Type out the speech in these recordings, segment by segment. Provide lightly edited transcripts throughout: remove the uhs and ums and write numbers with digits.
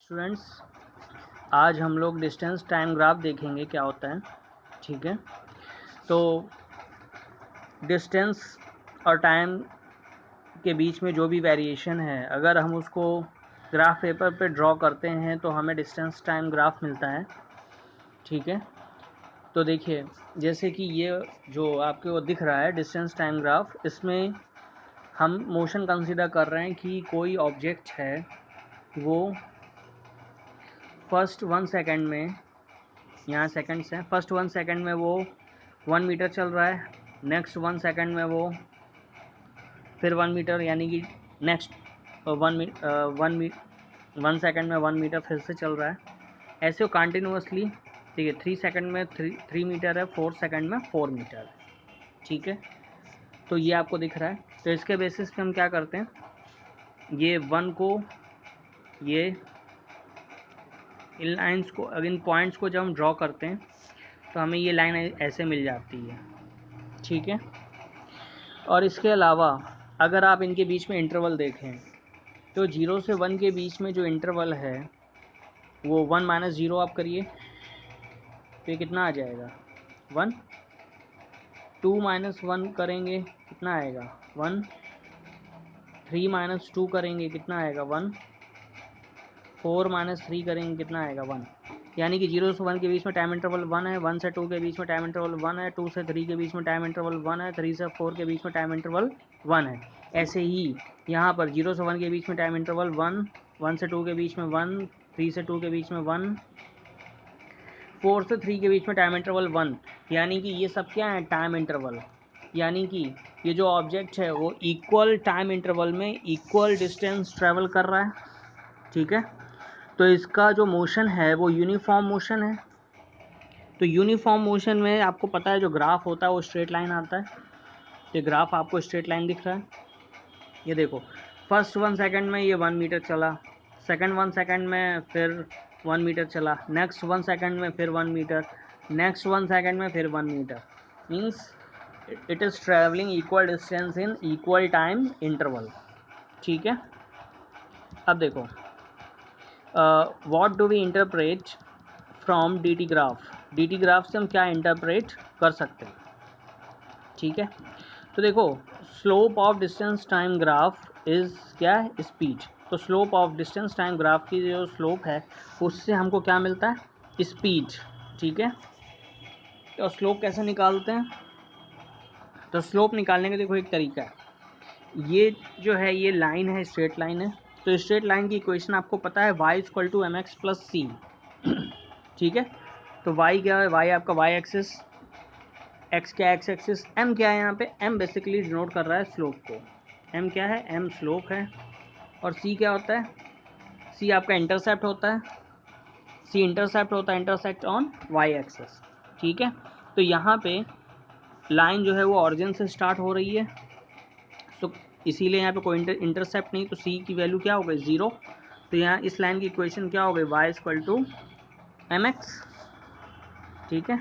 Students, आज हम लोग डिस्टेंस टाइम ग्राफ देखेंगे क्या होता है। ठीक है, तो डिस्टेंस और टाइम के बीच में जो भी वेरिएशन है, अगर हम उसको ग्राफ पेपर पे ड्रॉ करते हैं तो हमें डिस्टेंस टाइम ग्राफ मिलता है। ठीक है, तो देखिए जैसे कि ये जो आपको दिख रहा है डिस्टेंस टाइम ग्राफ, इसमें हम मोशन कंसीडर कर रहे हैं कि कोई ऑब्जेक्ट है वो फर्स्ट 1 सेकंड में, यहाँ सेकंड्स हैं, फर्स्ट 1 सेकंड में वो 1 मीटर चल रहा है, नेक्स्ट 1 सेकंड में वो फिर 1 मीटर, यानी कि नेक्स्ट 1 सेकंड में 1 मीटर फिर से चल रहा है। ऐसे वो कंटिन्यूसली, ठीक है, 3 सेकंड में 3 मीटर है, 4 सेकंड में 4 मीटर है। ठीक है, तो ये आपको दिख रहा है। तो इसके बेसिस पे हम क्या करते हैं, ये 1 को, ये इन लाइन्स को, इन पॉइंट्स को जब हम ड्रॉ करते हैं तो हमें ये लाइन ऐसे मिल जाती है। ठीक है, और इसके अलावा अगर आप इनके बीच में इंटरवल देखें तो 0 से 1 के बीच में जो इंटरवल है वो 1 माइनस 0 आप करिए तो ये कितना आ जाएगा 1। 2 माइनस 1 करेंगे कितना आएगा 1। 3 माइनस 2 करेंगे कितना आएगा 1। 4 माइनस 3 करेंगे कितना आएगा 1। यानी कि 0 से 1 के बीच में टाइम इंटरवल 1 है, 1 से 2 के बीच में टाइम इंटरवल 1 है, 2 से 3 के बीच में टाइम इंटरवल 1 है, 3 से 4 के बीच में टाइम इंटरवल 1 है। ऐसे ही यहाँ पर 0 से 1 के बीच में टाइम इंटरवल 1, 1 से 2 के बीच में 1, 3 से 2 के बीच में 1, 4 से 3 के बीच में टाइम इंटरवल 1। यानी कि ये सब क्या है, टाइम इंटरवल। यानी कि ये जो ऑब्जेक्ट है वो इक्वल टाइम इंटरवल में इक्वल डिस्टेंस ट्रैवल कर रहा है। ठीक है, तो इसका जो मोशन है वो यूनिफॉर्म मोशन है। तो यूनिफॉर्म मोशन में आपको पता है जो ग्राफ होता है वो स्ट्रेट लाइन आता है। ये ग्राफ आपको स्ट्रेट लाइन दिख रहा है। ये देखो, फर्स्ट 1 सेकंड में ये 1 मीटर चला, सेकंड 1 सेकंड में फिर 1 मीटर चला, नेक्स्ट 1 सेकंड में फिर 1 मीटर, नेक्स्ट 1 सेकंड में फिर 1 मीटर। Means it is travelling equal distance in equal time interval. ठीक है, अब देखो what do we interpret from D T graph. D T graph से हम क्या इंटरप्रेट कर सकते हैं। ठीक है, तो देखो slope of distance time graph is क्या है, स्पीड। तो slope of distance time graph की जो स्लोप है उससे हमको क्या मिलता है, स्पीड। ठीक है, तो स्लोप कैसे निकालते हैं, तो स्लोप निकालने का देखो एक तरीका है। ये जो है ये लाइन है, स्ट्रेट लाइन है। तो स्ट्रेट लाइन की इक्वेशन आपको पता है y equal to mx plus c. ठीक है, तो y क्या है, y आपका y एक्सिस, x क्या है x एक्सिस, m क्या है, यहाँ पे m बेसिकली डिनोट कर रहा है स्लोप को। m क्या है, m स्लोप है। और c क्या होता है, c आपका इंटरसेप्ट होता है, c इंटरसेप्ट होता है, इंटरसेक्ट ऑन y एक्सिस। ठीक है, तो यहाँ पे लाइन जो है वो ऑरिजिन से स्टार्ट हो रही है, तो इसीलिए यहाँ पे कोई इंटरसेप्ट नहीं, तो c की वैल्यू क्या हो गई 0। तो यहाँ इस लाइन की इक्वेशन क्या हो गई, y इक्वल टू mx। ठीक है,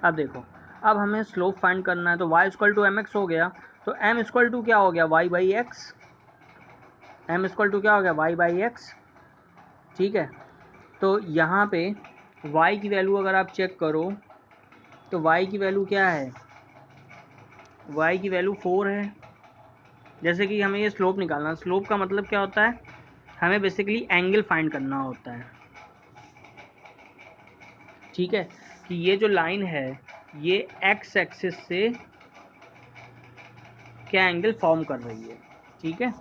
अब देखो, अब हमें स्लोप फाइंड करना है, तो y इक्वल टू mx हो गया, तो m इक्वल टू क्या हो गया, y by x. m equal to क्या हो गया, y बाई एक्स। ठीक है, तो यहाँ पे y की वैल्यू अगर आप चेक करो तो y की वैल्यू क्या है, y की वैल्यू 4 है। जैसे कि हमें ये स्लोप निकालना, स्लोप का मतलब क्या होता है, हमें बेसिकली एंगल फाइंड करना होता है। ठीक है, कि ये जो लाइन है ये एक्स एक्सिस से क्या एंगल फॉर्म कर रही है। ठीक है,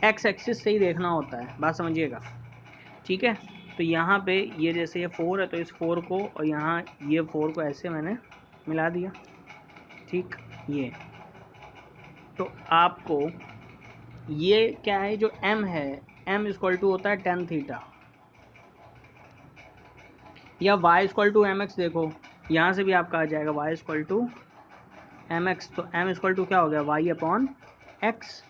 एक्स एक्सिस से ही देखना होता है, बात समझिएगा। ठीक है, तो यहाँ पे ये जैसे ये 4 है तो इस 4 को और यहाँ ये 4 को ऐसे मैंने मिला दिया। ठीक, ये तो आपको ये क्या है, जो m है, m इक्वल टू होता है tan थीटा, या y equal to M x. देखो यहाँ से भी आपका आ जाएगा y equal to M x, तो m इक्वल टू क्या हो गया, y अपॉन एक्स।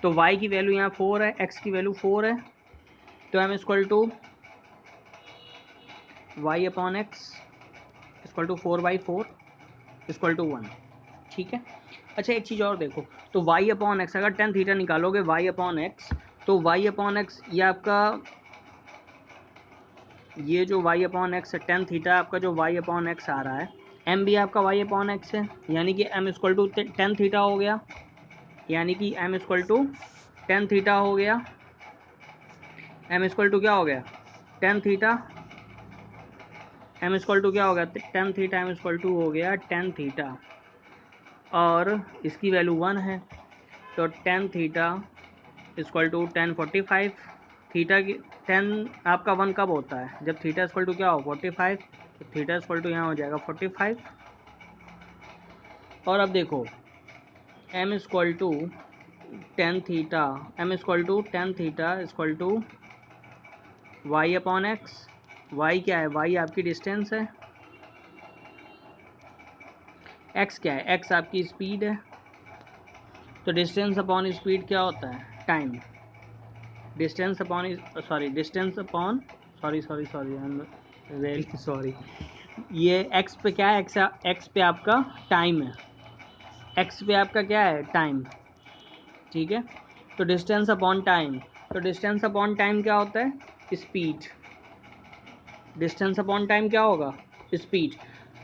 तो y की वैल्यू यहाँ 4 है, x की वैल्यू 4 है, तो m equal to y upon x equal to 4/4 equal to 1। ठीक है, अच्छा एक चीज़ और देखो, तो y अपॉन एक्स, अगर tan थीटा निकालोगे y अपॉन एक्स, तो y अपॉन एक्स ये आपका ये जो y अपॉन एक्स है टेन थीटा आपका जो y अपॉन एक्स आ रहा है, m भी आपका y अपॉन एक्स है, यानी कि m equal to tan theta हो गया, यानी कि m equal to tan theta हो गया, m इक्वल टू क्या हो गया tan theta, m equal to क्या हो गया tan theta, m equal to हो गया टेन थीटा, और इसकी वैल्यू 1 है, तो tan theta equal to 1045, theta की 10 आपका 1 कब होता है, जब थीटा इक्वल टू क्या हो 45, तो थीटा इक्वल टू यहाँ हो जाएगा 45। और अब देखो m equal to tan theta, m equal to tan theta equal to y upon x, y क्या है, y आपकी डिस्टेंस है, x क्या है, x आपकी स्पीड है, तो डिस्टेंस अपॉन स्पीड क्या होता है time, distance upon sorry I am really sorry, ये x पे क्या है, x पे आपका टाइम है, x पे आपका क्या है टाइम, ठीक है, तो डिस्टेंस अपॉन टाइम, तो डिस्टेंस अपॉन टाइम क्या होता है स्पीड, डिस्टेंस अपॉन टाइम क्या होगा स्पीड,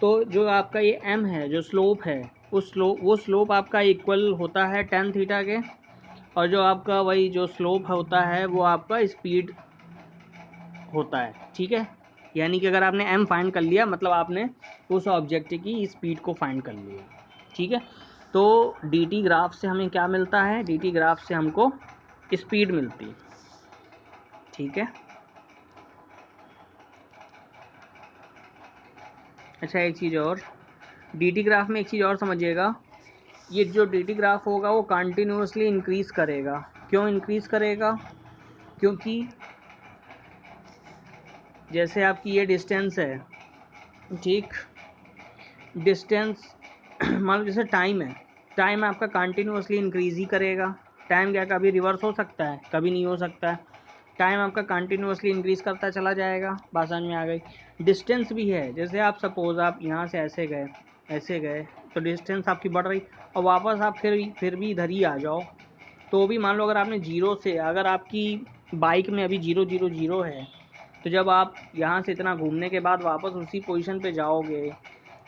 तो जो आपका ये m है जो स्लोप है वो स्लोप आपका इक्वल होता है टेन थीटा के, और जो आपका वही जो स्लोप होता है वो आपका स्पीड होता है, ठीक है, यानी कि अगर आपने m फाइंड कर लिया मतलब आपने उस ऑब्जेक्ट की स्पीड को फाइंड कर लिया, ठीक है, तो dt ग्राफ से हमें क्या मिलता है, dt ग्राफ से हमको स्पीड मिलती है, ठीक है। अच्छा एक चीज़ और, dt ग्राफ में एक चीज़ और समझिएगा, ये जो dt ग्राफ होगा वो कंटिन्यूसली इंक्रीज़ करेगा, क्यों इंक्रीज़ करेगा, क्योंकि जैसे आपकी ये डिस्टेंस है, ठीक, डिस्टेंस मान लो जैसे टाइम है, टाइम आपका कंटिन्यूसली इंक्रीज़ ही करेगा, टाइम क्या कभी रिवर्स हो सकता है, कभी नहीं हो सकता है, टाइम आपका कंटिन्यूसली इंक्रीज़ करता चला जाएगा, बात समझ में आ गई। डिस्टेंस भी है, जैसे आप सपोज़ आप यहाँ से ऐसे गए तो डिस्टेंस आपकी बढ़ रही, और वापस आप फिर भी इधर ही आ जाओ, तो भी मान लो अगर आपने जीरो से, अगर आपकी बाइक में अभी 0 0 0 है, तो जब आप यहाँ से इतना घूमने के बाद वापस उसी पोजीशन पे जाओगे,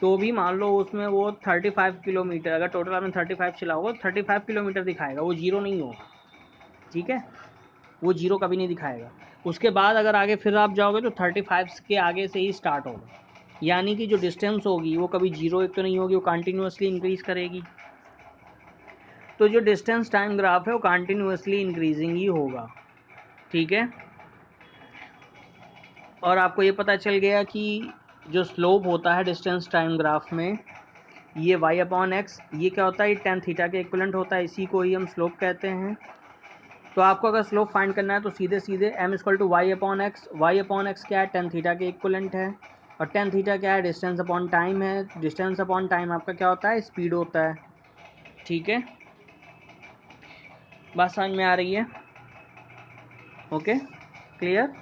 तो भी मान लो उसमें वो 35 किलोमीटर, अगर टोटल आपने 35 चला होगा 35 किलोमीटर दिखाएगा, वो जीरो नहीं होगा, ठीक है, वो जीरो कभी नहीं दिखाएगा। उसके बाद अगर आगे फिर आप जाओगे तो 35 के आगे से ही स्टार्ट होगा, यानी कि जो डिस्टेंस होगी वो कभी जीरो एक तो नहीं होगी, वो कंटिन्यूसली इंक्रीज़ करेगी, तो जो डिस्टेंस टाइम ग्राफ है वो कंटिन्यूसली इंक्रीजिंग ही होगा, ठीक है। और आपको ये पता चल गया कि जो स्लोप होता है डिस्टेंस टाइम ग्राफ में, ये y अपॉन एक्स, ये क्या होता है, ये टेन थीटा के इक्विवेलेंट होता है, इसी को ही हम स्लोप कहते हैं। तो आपको अगर स्लोप फाइंड करना है तो सीधे m equal to y upon x क्या है, टेन थीटा के इक्विवेलेंट है, और टेन थीटा क्या है, डिस्टेंस अपॉन टाइम है, डिस्टेंस अपॉन टाइम आपका क्या होता है स्पीड होता है, ठीक है, बात समझ में आ रही है, ओके क्लियर।